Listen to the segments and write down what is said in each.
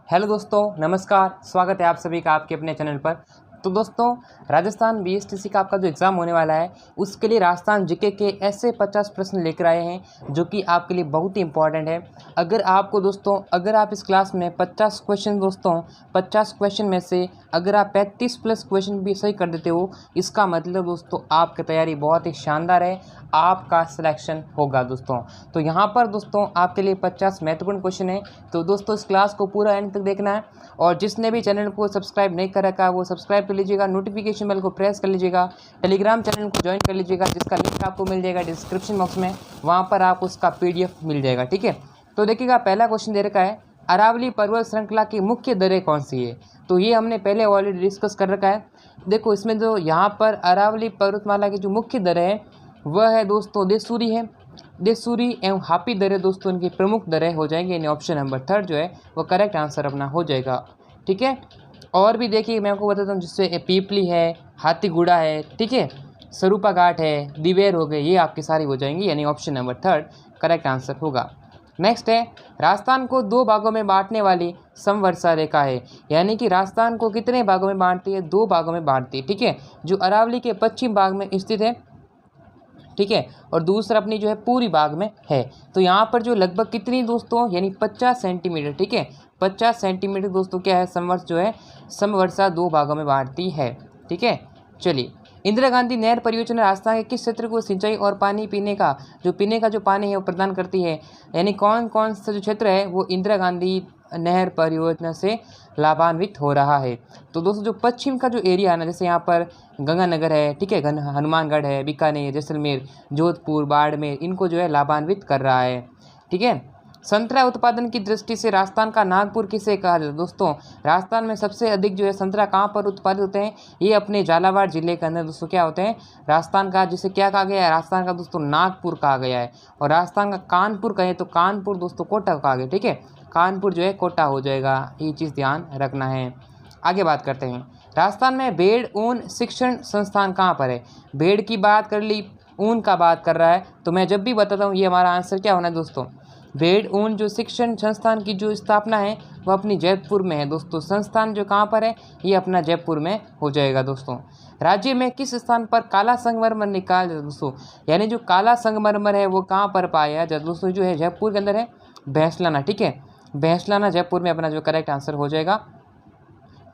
Hello दोस्तों, नमस्कार। स्वागत है आप सभी का आपके अपने चैनल पर। तो दोस्तों, राजस्थान बीएसटीसी का आपका जो एग्ज़ाम होने वाला है उसके लिए राजस्थान जीके के ऐसे 50 प्रश्न लेकर आए हैं जो कि आपके लिए बहुत ही इंपॉर्टेंट है। अगर आप इस क्लास में 50 क्वेश्चन में से अगर आप 35 प्लस क्वेश्चन भी सही कर देते हो, इसका मतलब दोस्तों आपकी तैयारी बहुत ही शानदार है, आपका सिलेक्शन होगा दोस्तों। तो यहाँ पर दोस्तों आपके लिए 50 महत्वपूर्ण क्वेश्चन है। तो दोस्तों इस क्लास को पूरा एंड तक देखना है और जिसने भी चैनल को सब्सक्राइब नहीं कर रखा वो सब्सक्राइब कर लीजिएगा, नोटिफिकेशन बेल को प्रेस कर लीजिएगा, टेलीग्राम चैनल को ज्वाइन कर लीजिएगा जिसका लिंक आपको मिल जाएगा डिस्क्रिप्शन बॉक्स में, वहाँ पर आप उसका PDF मिल जाएगा। ठीक है, तो देखिएगा पहला क्वेश्चन दे रखा है, अरावली पर्वत श्रृंखला की मुख्य दरें कौन सी है। तो ये हमने पहले ऑलरेडी डिस्कस कर रखा है। देखो इसमें जो यहाँ पर अरावली पर्वतमाला की जो मुख्य दरें है वह है दोस्तों देसूरी है। देसूरी एवं हापी दरें दोस्तों इनकी प्रमुख दरें हो जाएंगी, यानी ऑप्शन नंबर 3 जो है वो करेक्ट आंसर अपना हो जाएगा। ठीक है, और भी देखिए मैं आपको बताता हूँ, जिससे पीपली है, हाथीगुड़ा है, ठीक है, सरूपा घाट है, दिवेर हो गए, ये आपकी सारी हो जाएंगी, यानी ऑप्शन नंबर 3 करेक्ट आंसर होगा। नेक्स्ट है, राजस्थान को 2 भागों में बांटने वाली समवर्षा रेखा है, यानी कि राजस्थान को कितने भागों में बांटती है, 2 भागों में बांटती है। ठीक है, जो अरावली के पश्चिम भाग में स्थित है, ठीक है, और दूसरा अपनी जो है पूरी भाग में है। तो यहाँ पर जो लगभग कितनी दोस्तों, यानी 50 सेंटीमीटर, ठीक है, 50 सेंटीमीटर दोस्तों क्या है, समवर्षा 2 भागों में बांटती है। ठीक है, चलिए, इंदिरा गांधी नहर परियोजना राजस्थान के किस क्षेत्र को सिंचाई और पानी पीने का जो पानी है वो प्रदान करती है, यानी कौन कौन सा जो क्षेत्र है वो इंदिरा गांधी नहर परियोजना से लाभान्वित हो रहा है। तो दोस्तों जो पश्चिम का जो एरिया है ना, जैसे यहाँ पर गंगानगर है, ठीक है, हनुमानगढ़ है, बीकानेर, जैसलमेर, जोधपुर, बाड़मेर, इनको जो है लाभान्वित कर रहा है। ठीक है, संतरा उत्पादन की दृष्टि से राजस्थान का नागपुर किसे कहा जाता है। दोस्तों राजस्थान में सबसे अधिक जो है संतरा कहाँ पर उत्पादित होते हैं, ये अपने झालावाड़ जिले के अंदर दोस्तों क्या होते हैं, राजस्थान का जिसे क्या कहा गया है, राजस्थान का दोस्तों नागपुर कहा गया है। और राजस्थान का कानपुर कहें तो कानपुर दोस्तों कोटा कहा गया। ठीक है, कानपुर जो है कोटा हो जाएगा, ये चीज़ ध्यान रखना है। आगे बात करते हैं, राजस्थान में भेड़ ऊन शिक्षण संस्थान कहाँ पर है। भेड़ की बात कर ली, ऊन का बात कर रहा है, तो मैं जब भी बताता हूँ ये हमारा आंसर क्या होना है दोस्तों, भेड़ ऊन जो शिक्षण संस्थान की जो स्थापना है वो अपनी जयपुर में है दोस्तों। संस्थान जो कहाँ पर है, ये अपना जयपुर में हो जाएगा दोस्तों। राज्य में किस स्थान पर काला संगमरमर निकाल जाता है दोस्तों, यानी जो काला संगमरमर है वो कहाँ पर पाया जाता है दोस्तों, जो है जयपुर के अंदर है, भैंसलाना। ठीक है, भैंसलाना जयपुर में अपना जो करेक्ट आंसर हो जाएगा।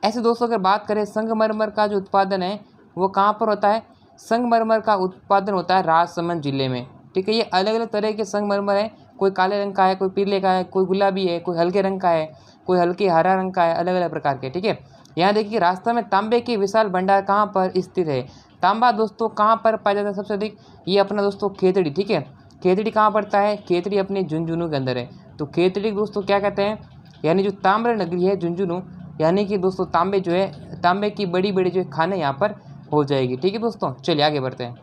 ऐसे दोस्तों अगर बात करें संगमरमर का जो उत्पादन है वो कहाँ पर होता है, संगमरमर का उत्पादन होता है राजसमंद जिले में। ठीक है, ये अलग अलग तरह के संगमरमर है, कोई काले रंग का है, कोई पीले का है, कोई गुलाबी है, कोई हल्के रंग का है, कोई हल्के हरा रंग का है, अलग अलग प्रकार के। ठीक है, यहाँ देखिए राजस्थान में तांबे की विशाल भंडार कहाँ पर स्थित है। तांबा दोस्तों कहाँ पर पाया जाता है सबसे अधिक, ये अपना दोस्तों खेतड़ी। ठीक है, खेतड़ी कहाँ पड़ता है, खेतड़ी अपने झुंझुनू के अंदर है। तो खेतड़ी दोस्तों क्या कहते हैं, यानी जो ताम्र नगरी है झुंझुनू, यानी कि दोस्तों तांबे जो है, तांबे की बड़ी बड़ी जो खाने यहाँ पर हो जाएगी। ठीक है दोस्तों, चलिए आगे बढ़ते हैं।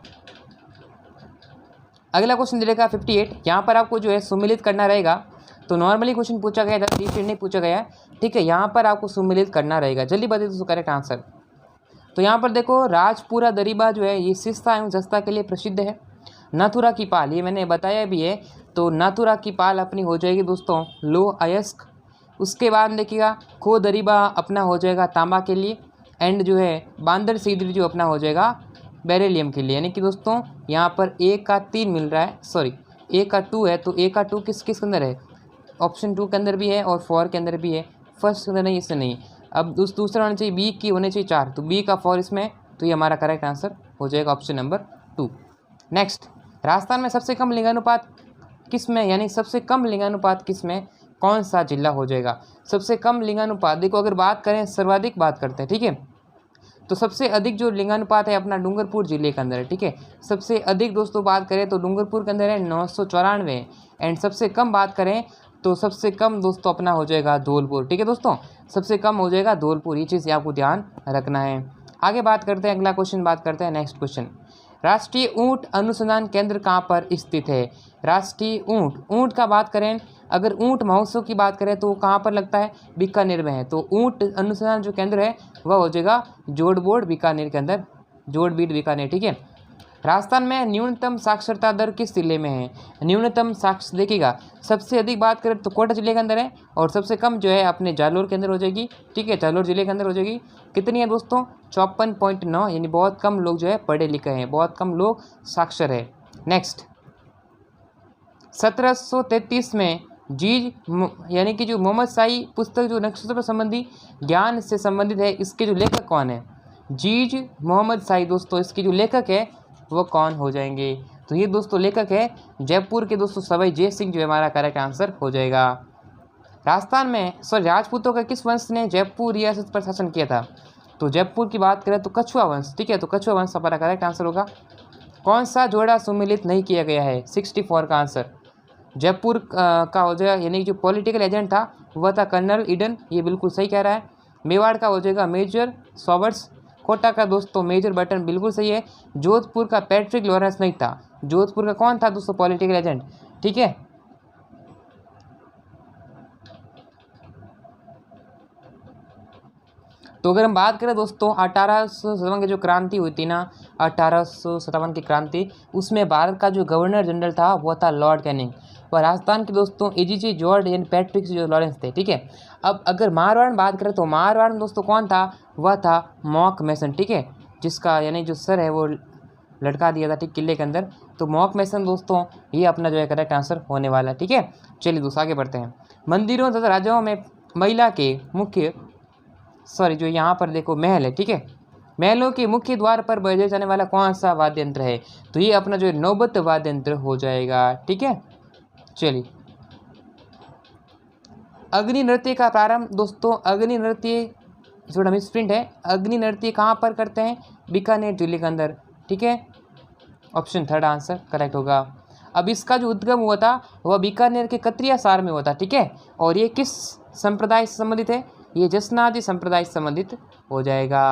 अगला क्वेश्चन दिलेगा 58। यहाँ पर आपको जो है सुमिलित करना रहेगा। तो नॉर्मली क्वेश्चन पूछा गया था, रिपीट नहीं पूछा गया। ठीक है, यहाँ पर आपको सुमिलित करना रहेगा। जल्दी बताइए दोस्तों करेक्ट आंसर। तो यहाँ पर देखो, राजपुरा दरीबा जो है ये सिस्ता एवं जस्ता के लिए प्रसिद्ध है। नाथुरा की पाल, ये मैंने बताया भी है, तो नाथुरा की पाल अपनी हो जाएगी दोस्तों लोह अयस्क। उसके बाद देखिएगा खो दरीबा अपना हो जाएगा तांबा के लिए, एंड जो है बांदर सीदरी जो अपना हो जाएगा बेरिलियम के लिए। यानी कि दोस्तों यहाँ पर A का 3 मिल रहा है, सॉरी A का 2 है, तो A का 2 किस किस के अंदर है, ऑप्शन 2 के अंदर भी है और 4 के अंदर भी है, फर्स्ट के अंदर नहीं, इससे नहीं। अब दूसरा होना चाहिए B की होने चाहिए 4, तो B का 4 इसमें, तो ये हमारा करेक्ट आंसर हो जाएगा ऑप्शन नंबर 2। नेक्स्ट, राजस्थान में सबसे कम लिंगानुपात किस में, यानी सबसे कम लिंगानुपात किस में, कौन सा जिला हो जाएगा। सबसे कम लिंगानुपात देखो, अगर बात करें सर्वाधिक बात करते हैं, ठीक है, तो सबसे अधिक जो लिंगानुपात है अपना डूंगरपुर जिले के अंदर है। ठीक है, सबसे अधिक दोस्तों बात करें तो डूंगरपुर के अंदर है 994, एंड सबसे कम बात करें तो सबसे कम दोस्तों अपना हो जाएगा धौलपुर। ठीक है दोस्तों, सबसे कम हो जाएगा धौलपुर, ये चीज़ आपको ध्यान रखना है। आगे बात करते हैं, अगला क्वेश्चन बात करते हैं, नेक्स्ट क्वेश्चन, राष्ट्रीय ऊँट अनुसंधान केंद्र कहाँ पर स्थित है। राष्ट्रीय ऊँट का बात करें, अगर ऊँट महोत्सव की बात करें तो वो कहाँ पर लगता है, बीकानेर में है। तो ऊँट अनुसंधान जो केंद्र है वह हो जाएगा जोड़बोड़ बीकानेर के अंदर, जोड़बीड़ बीकानेर। ठीक है, राजस्थान में न्यूनतम साक्षरता दर किस जिले में है? न्यूनतम साक्ष देखिएगा, सबसे अधिक बात करें तो कोटा जिले के अंदर है और सबसे कम जो है अपने जालोर के अंदर हो जाएगी। ठीक है, जालोर जिले के अंदर हो जाएगी। कितनी है दोस्तों? 54.9, यानी बहुत कम लोग जो है पढ़े लिखे हैं, बहुत कम लोग साक्षर है। नेक्स्ट, 1733 में यानी कि जो मोहम्मद शाही पुस्तक जो नक्षत्र संबंधी ज्ञान से संबंधित है, इसके जो लेखक कौन है? जीज मोहम्मद शाही दोस्तों, इसके जो लेखक है वो कौन हो जाएंगे? तो ये दोस्तों लेखक है जयपुर के दोस्तों सवाई जय सिंह, जो हमारा करेक्ट आंसर हो जाएगा। राजस्थान में राजपूतों का किस वंश ने जयपुर रियासत पर शासन किया था? तो जयपुर की बात करें तो कछुआ वंश। ठीक है, तो कछुआ वंश हमारा करेक्ट आंसर होगा। कौन सा जोड़ा सम्मिलित नहीं किया गया है? 64 का आंसर जयपुर का हो जाएगा, यानी जो पॉलिटिकल एजेंट था वह था कर्नल ईडन, ये बिल्कुल सही कह रहा है। मेवाड़ का हो जाएगा मेजर सॉबर्ट्स। कोटा का दोस्तों मेजर बटन, बिल्कुल सही है। जोधपुर का पैट्रिक लॉरेंस नहीं था। जोधपुर का कौन था दोस्तों? Political agent. ठीक है, तो अगर हम बात करें दोस्तों 1857 की जो क्रांति हुई थी ना, 1857 की क्रांति, उसमें भारत का जो गवर्नर जनरल था वो था लॉर्ड कैनिंग, और राजस्थान के दोस्तों एजीजे जॉर्ज एंड पैट्रिक जो लॉरेंस थे। ठीक है, अब अगर मारवाड़ में बात करें तो मारवाड़ में दोस्तों कौन था? वह था मॉक मैसन। ठीक है, जिसका यानी जो सर है वो लटका दिया था ठीक किले के अंदर। तो मॉक मैसन दोस्तों ये अपना जो है करेक्ट आंसर होने वाला है। ठीक है, चलिए दोस्तों आगे बढ़ते हैं। मंदिरों तथा राजाओं में महिला के मुख्य जो यहाँ पर देखो महल है। ठीक है, महलों के मुख्य द्वार पर बजाया जाने वाला कौन सा वाद्य यंत्र है? तो ये अपना जो नौबत वाद्य यंत्र हो जाएगा। ठीक है, चलिए अग्नि नृत्य का प्रारंभ दोस्तों, अग्नि नृत्य थोड़ा मिसप्रिंट है। अग्नि नृत्य कहाँ पर करते हैं? बीकानेर जिले के अंदर। ठीक है, ऑप्शन थर्ड आंसर करेक्ट होगा। अब इसका जो उद्गम हुआ था वह बीकानेर के कतरिया सार में हुआ था। ठीक है, और ये किस संप्रदाय से संबंधित है? ये जसनादी संप्रदाय से संबंधित हो जाएगा।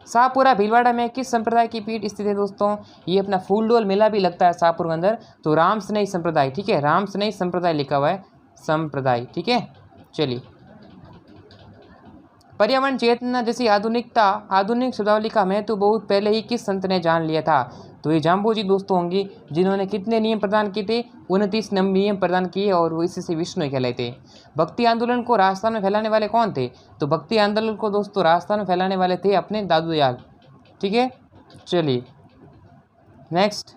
शाहपुरा भीलवाड़ा में किस संप्रदाय की पीठ स्थित है दोस्तों? ये अपना फूलडोल मेला भी लगता है शाहपुर के अंदर। तो राम स्नेही संप्रदाय। ठीक है, राम स्नेही संप्रदाय लिखा हुआ है, संप्रदाय। ठीक है, चलिए पर्यावरण चेतना जैसी आधुनिक शब्दावली का महत्व बहुत पहले ही किस संत ने जान लिया था? तो ये जाम्बोजी दोस्तों होंगे, जिन्होंने कितने नियम प्रदान किए थे? 29 नियम प्रदान किए, और वो इसी से विष्णु कहलाए थे। भक्ति आंदोलन को राजस्थान में फैलाने वाले कौन थे? तो भक्ति आंदोलन को दोस्तों राजस्थान में फैलाने वाले थे अपने दादू दयाल। ठीक है, चलिए नेक्स्ट,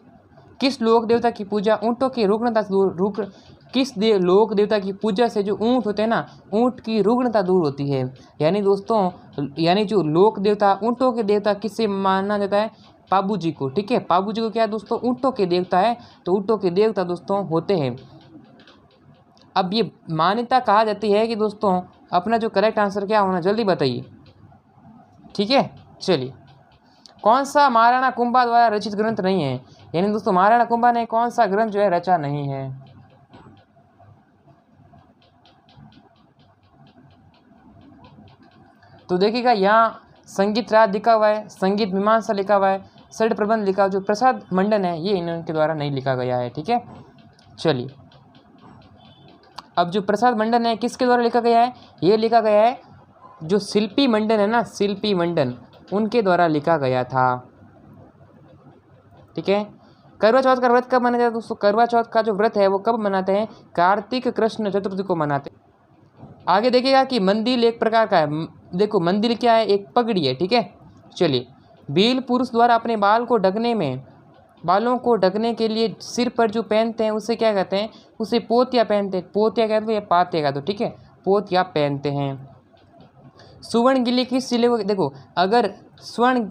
किस लोक देवता की पूजा ऊँटों की रुग्णता लोक देवता की पूजा से जो ऊँट होते हैं ना, ऊँट की रुग्णता दूर होती है। यानी दोस्तों, यानी जो लोक देवता ऊँटों के देवता किससे माना जाता है? पाबू जी को। ठीक है, पाबू जी को क्या है दोस्तों? ऊँटों के देवता है। तो ऊँटों के देवता दोस्तों होते हैं। अब ये मान्यता कहा जाती है कि दोस्तों अपना जो करेक्ट आंसर क्या होना, जल्दी बताइए। ठीक है, चलिए कौन सा महाराणा कुंभा द्वारा रचित ग्रंथ नहीं है? यानी दोस्तों महाराणा कुंभा ने कौन सा ग्रंथ जो है रचा नहीं है? तो देखिएगा यहाँ संगीत राज लिखा हुआ है, संगीत मीमांसा लिखा हुआ है, षड प्रबंध लिखा हुआ, जो प्रसाद मंडन है ये इनके द्वारा नहीं लिखा गया है। ठीक है, चलिए अब जो प्रसाद मंडन है किसके द्वारा लिखा गया है? ये लिखा गया है जो शिल्पी मंडन है ना, शिल्पी मंडन, उनके द्वारा लिखा गया था। ठीक है, करवा चौथ का व्रत कब मनाया जाता है दोस्तों? करवा चौथ का जो व्रत है वो कब मनाते हैं? कार्तिक कृष्ण चतुर्थी को मनाते हैं। आगे देखिएगा कि मंदिर एक प्रकार का है। देखो मंदिर क्या है? एक पगड़ी है। ठीक है, चलिए बील पुरुष द्वारा अपने बालों को ढकने के लिए सिर पर जो पहनते हैं उसे क्या कहते हैं? उसे पोतिया पहनते हैं। पोतिया कहते हैं या पातिया कहते हो? ठीक है, पोतिया पहनते हैं। सुवर्ण किले किस जिले को? देखो अगर स्वर्ण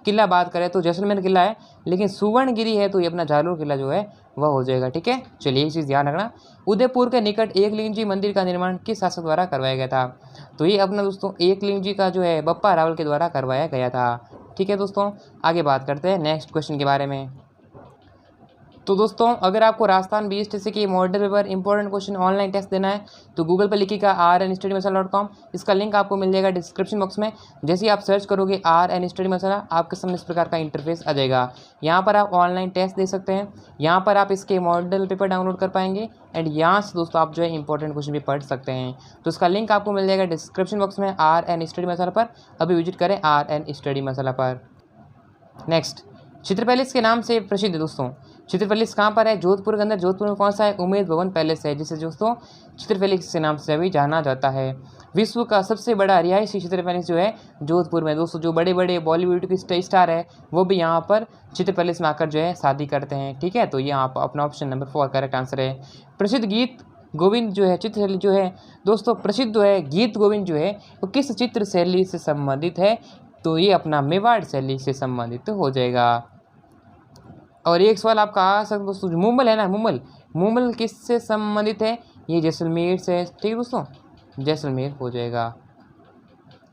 किला बात करें तो जैसलमेर किला है, लेकिन सुवर्णगिरी है तो ये अपना जालोर किला जो है वह हो जाएगा। ठीक है, चलिए ये चीज़ ध्यान रखना। उदयपुर के निकट एकलिंग जी मंदिर का निर्माण किस शासक द्वारा करवाया गया था? तो ये अपना दोस्तों एकलिंग जी का जो है बप्पा रावल के द्वारा करवाया गया था। ठीक है दोस्तों, आगे बात करते हैं नेक्स्ट क्वेश्चन के बारे में। तो दोस्तों अगर आपको राजस्थान BSTC के model paper important question online test देना है तो गूगल पर लिखिएगा rnstudymasala.com। इसका लिंक आपको मिल जाएगा डिस्क्रिप्शन बॉक्स में। जैसे ही आप सर्च करोगे RN स्टडी मसाला, आपके सामने इस प्रकार का इंटरफेस आ जाएगा। यहाँ पर आप ऑनलाइन टेस्ट दे सकते हैं, यहाँ पर आप इसके मॉडल पेपर डाउनलोड कर पाएंगे, एंड यहाँ से दोस्तों आप जो है इंपॉर्टेंट क्वेश्चन भी पढ़ सकते हैं। तो इसका लिंक आपको मिल जाएगा डिस्क्रिप्शन बॉक्स में RN स्टडी मसाला पर। अभी विजिट करें RN स्टडी मसाला पर। नेक्स्ट, चित्र पैलेस के नाम से प्रसिद्ध है दोस्तों। चित्र पैलेस कहाँ पर है? जोधपुर के अंदर। जोधपुर में कौन सा है? उमेद भवन पैलेस है, जिसे दोस्तों चित्र पैलेस के नाम से भी जाना जाता है। विश्व का सबसे बड़ा रिहायशी चित्र पैलेस जो है जोधपुर में दोस्तों। जो बड़े बड़े बॉलीवुड के स्टार है वो भी यहाँ पर चित्र पैलेस में आकर जो है शादी करते हैं। ठीक है, तो ये यहाँ पर अपना ऑप्शन नंबर 4 करेक्ट आंसर है। प्रसिद्ध गीत गोविंद जो है चित्र शैली जो है दोस्तों, प्रसिद्ध जो है गीत गोविंद जो है वो किस चित्र शैली से संबंधित है? तो ये अपना मेवाड़ शैली से संबंधित हो जाएगा। और एक सवाल आपका आ सकता दोस्तों, मुमल है ना, मुमल किससे संबंधित है? ये जैसलमेर से। ठीक है दोस्तों, जैसलमेर हो जाएगा।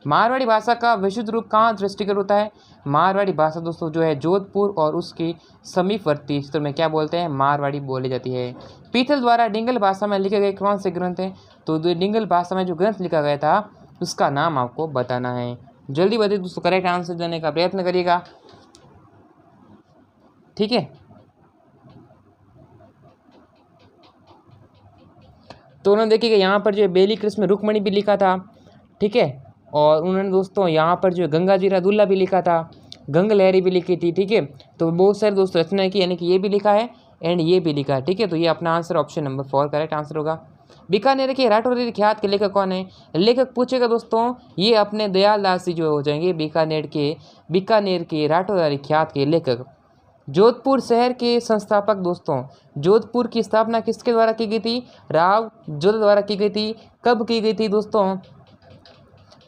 मारवाड़ी भाषा का विशुद्ध रूप कहाँ दृष्टिगत होता है? मारवाड़ी भाषा दोस्तों जो है जोधपुर और उसके समीपवर्ती क्षेत्र में क्या बोलते हैं? मारवाड़ी बोली जाती है। पीतल द्वारा डिंगल भाषा में लिखे गए कौन से ग्रंथ हैं? तो डिंगल भाषा में जो ग्रंथ लिखा गया था उसका नाम आपको बताना है। जल्दी बताइए दोस्तों, करेक्ट आंसर देने का प्रयत्न करिएगा। ठीक है, तो उन्होंने देखिएगा यहाँ पर जो है बेली कृष्ण रुक्मणी भी लिखा था। ठीक है, और उन्होंने दोस्तों यहाँ पर जो है गंगा जीरा दुल्ला भी लिखा था, गंग लहरी भी लिखी थी। ठीक है, तो बहुत सारे दोस्तों रचना की, यानी कि ये भी लिखा है एंड ये भी लिखा है। ठीक है, तो ये अपना answer option number 4 correct answer होगा। बीकानेर के राठौरी ख्यात के लेखक कौन है? लेखक पूछेगा दोस्तों, ये अपने दयालदास जी जो हो जाएंगे बीकानेर के राठौरी ख्यात के लेखक। जोधपुर शहर के संस्थापक दोस्तों, जोधपुर की स्थापना किसके द्वारा की गई थी? राव जोध द्वारा की गई थी। कब की गई थी दोस्तों?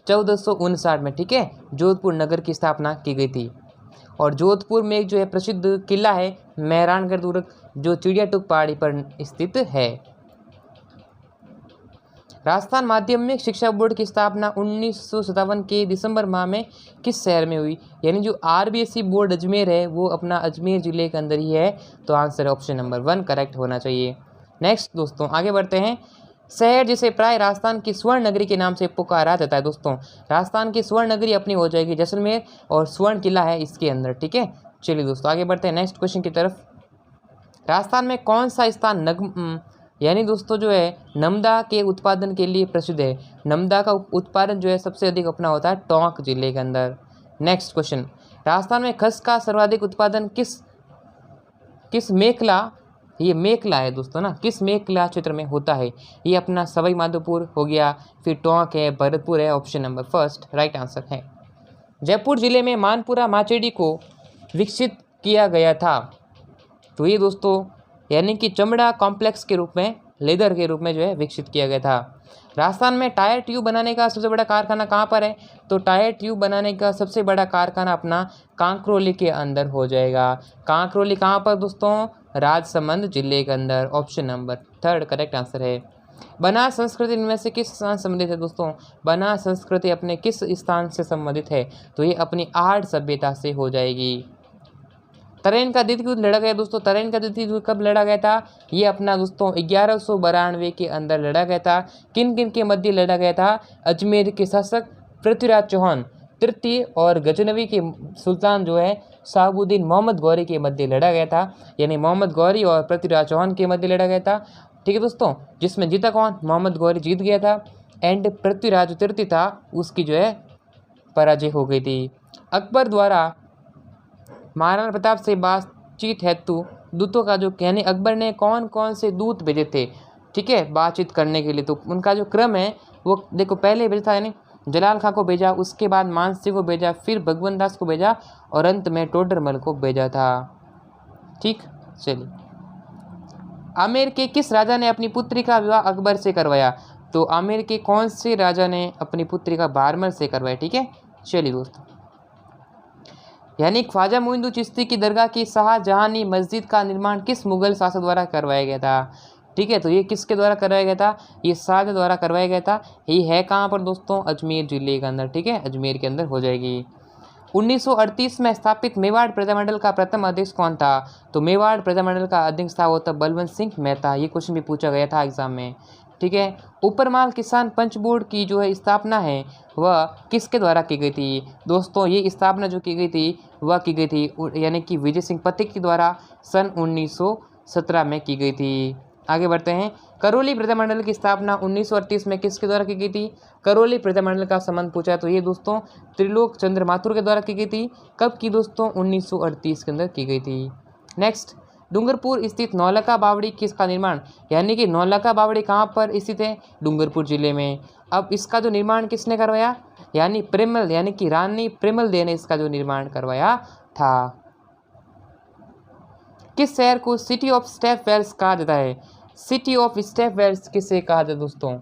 1459 में। ठीक है, जोधपुर नगर की स्थापना की गई थी। और जोधपुर में एक जो है प्रसिद्ध किला है मेहरानगढ़ दुर्ग, जो चिड़ियाटूक पहाड़ी पर स्थित है। राजस्थान माध्यमिक शिक्षा बोर्ड की स्थापना 1957 के दिसंबर माह में किस शहर में हुई? यानी जो आरबीएसई बोर्ड अजमेर है वो अपना अजमेर जिले के अंदर ही है। तो आंसर ऑप्शन नंबर 1 करेक्ट होना चाहिए। नेक्स्ट दोस्तों आगे बढ़ते हैं। शहर जिसे प्राय राजस्थान की स्वर्ण नगरी के नाम से पुकारा जाता है दोस्तों, राजस्थान की स्वर्ण नगरी अपनी हो जाएगी जैसलमेर, और स्वर्ण किला है इसके अंदर। ठीक है, चलिए दोस्तों आगे बढ़ते हैं नेक्स्ट क्वेश्चन की तरफ। राजस्थान में कौन सा स्थान यानी दोस्तों जो है नमदा के उत्पादन के लिए प्रसिद्ध है? नमदा का उत्पादन जो है सबसे अधिक अपना होता है टोंक जिले के अंदर। नेक्स्ट क्वेश्चन, राजस्थान में खस का सर्वाधिक उत्पादन किस मेखला, ये मेखला है दोस्तों ना, किस मेखला क्षेत्र में होता है? ये अपना सवाई माधोपुर हो गया, फिर टोंक है, भरतपुर है। ऑप्शन नंबर 1 राइट आंसर है। जयपुर जिले में मानपुरा माचेडी को विकसित किया गया था। तो ये दोस्तों यानी कि चमड़ा कॉम्प्लेक्स के रूप में, लेदर के रूप में जो है विकसित किया गया था। राजस्थान में टायर ट्यूब बनाने का सबसे बड़ा कारखाना कहाँ पर है? तो टायर ट्यूब बनाने का सबसे बड़ा कारखाना अपना कांकरोली के अंदर हो जाएगा। कांकरोली कहाँ पर दोस्तों? राजसमंद जिले के अंदर। ऑप्शन नंबर 3 करेक्ट आंसर है। बनास संस्कृति इनमें से किस स्थान से संबंधित है दोस्तों? बनास संस्कृति अपने किस स्थान से संबंधित है? तो ये अपनी आर्य सभ्यता से हो जाएगी। तराइन का द्वितीय युद्ध लड़ा गया दोस्तों, तराइन का द्वितीय युद्ध कब लड़ा गया था? ये अपना दोस्तों 1192 के अंदर लड़ा गया था। किन किन के मध्य लड़ा गया था? अजमेर के शासक पृथ्वीराज चौहान तृतीय और गजनवी के सुल्तान जो है शहाबुद्दीन मोहम्मद गौरी के मध्य लड़ा गया था। यानी मोहम्मद गौरी और पृथ्वीराज चौहान के मध्य लड़ा गया था। ठीक है दोस्तों, जिसमें जीता कौन? मोहम्मद गौरी जीत गया था एंड पृथ्वीराज तृतीय था उसकी जो है पराजय हो गई थी। अकबर द्वारा महाराणा प्रताप से बातचीत हेतु दूतों का जो यानी अकबर ने कौन कौन से दूत भेजे थे? ठीक है, बातचीत करने के लिए। तो उनका जो क्रम है वो देखो, पहले भेजा था यानी जलाल खां को भेजा, उसके बाद मानसिंह को भेजा, फिर भगवंत दास को भेजा और अंत में टोडरमल को भेजा था। ठीक, चलिए। आमेर के किस राजा ने अपनी पुत्री का विवाह अकबर से करवाया? तो आमेर के कौन से राजा ने अपनी पुत्री का बारमल से करवाया? ठीक है, चलिए दोस्तों। यानी ख्वाजा मोइनुद्दीन चिश्ती की दरगाह की शाहजहानी मस्जिद का निर्माण किस मुगल शासक द्वारा करवाया गया था? ठीक है, तो ये किसके द्वारा करवाया गया था? ये शाहजहां द्वारा करवाया गया था। ये है कहाँ पर दोस्तों? अजमेर जिले के अंदर। ठीक है, अजमेर के अंदर हो जाएगी। 1938 में स्थापित मेवाड़ प्रजामंडल का प्रथम अध्यक्ष कौन था? तो मेवाड़ प्रजामंडल का अध्यक्ष था वो था बलवंत सिंह मेहता। ये क्वेश्चन भी पूछा गया था एग्जाम में। ठीक है, ऊपरमाल किसान पंच बोर्ड की जो है स्थापना है वह किसके द्वारा की गई थी? दोस्तों ये स्थापना जो की गई थी वह की गई थी यानी कि विजय सिंह पथिक के द्वारा सन 1917 में की गई थी। आगे बढ़ते हैं। करौली प्रजामंडल की स्थापना 1938 में किसके द्वारा की गई थी? करौली प्रजामंडल का संबंध पूछा है तो ये दोस्तों त्रिलोक चंद्र माथुर के द्वारा की गई थी। कब की दोस्तों? 1938 के अंदर की गई थी। नेक्स्ट, डूंगरपुर स्थित नौलखा बावड़ी किसका निर्माण, यानी कि नौलखा बावड़ी कहाँ पर स्थित है? डूंगरपुर जिले में। अब इसका जो निर्माण किसने करवाया? यानी प्रेमल, यानी कि रानी प्रेमल देव ने इसका जो निर्माण करवाया था। किस शहर को सिटी ऑफ स्टेप वेल्स कहा जाता है? सिटी ऑफ स्टेप वेल्स किसे कहा जाता है दोस्तों?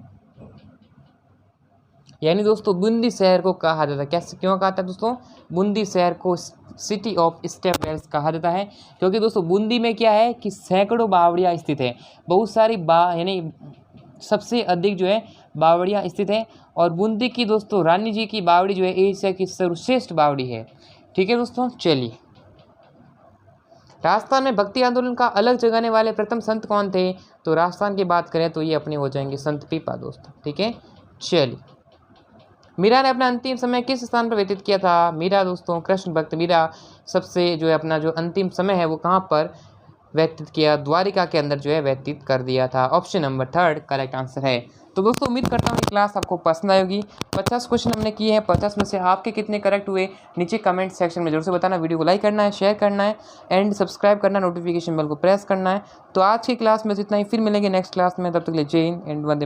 यानी दोस्तों बूंदी शहर को कहा जाता है। कैसे, क्यों कहा जाता है दोस्तों? बूंदी शहर को सिटी ऑफ स्टेप वेल्स कहा जाता है क्योंकि दोस्तों बूंदी में क्या है कि सैकड़ों बावड़ियाँ स्थित है, बहुत सारी यानी सबसे अधिक जो है बावड़ियाँ स्थित है। और बूंदी की दोस्तों रानी जी की बावड़ी जो है एशिया की सर्वश्रेष्ठ बावड़ी है। ठीक है दोस्तों, चलिए। राजस्थान में भक्ति आंदोलन का अलग जगाने वाले प्रथम संत कौन थे? तो राजस्थान की बात करें तो ये अपने हो जाएंगे संत पीपा दोस्तों। ठीक है, चलिए। मीरा ने अपना अंतिम समय किस स्थान पर व्यतीत किया था? मीरा दोस्तों कृष्ण भक्त मीरा सबसे जो है अपना जो अंतिम समय है वो कहाँ पर व्यतीत किया? द्वारिका के अंदर जो है व्यतीत कर दिया था। ऑप्शन नंबर 3 करेक्ट आंसर है। तो दोस्तों उम्मीद करता हूँ ये क्लास आपको पसंद आएगी। 50 क्वेश्चन हमने किए हैं, 50 में से आपके कितने करेक्ट हुए नीचे कमेंट सेक्शन में जरूर से बताना। वीडियो को लाइक करना है, शेयर करना है एंड सब्सक्राइब करना, नोटिफिकेशन बेल को प्रेस करना है। तो आज की क्लास में इतना ही, फिर मिलेंगे नेक्स्ट क्लास में। तब तक के लिए जय हिंद एंड वंदे।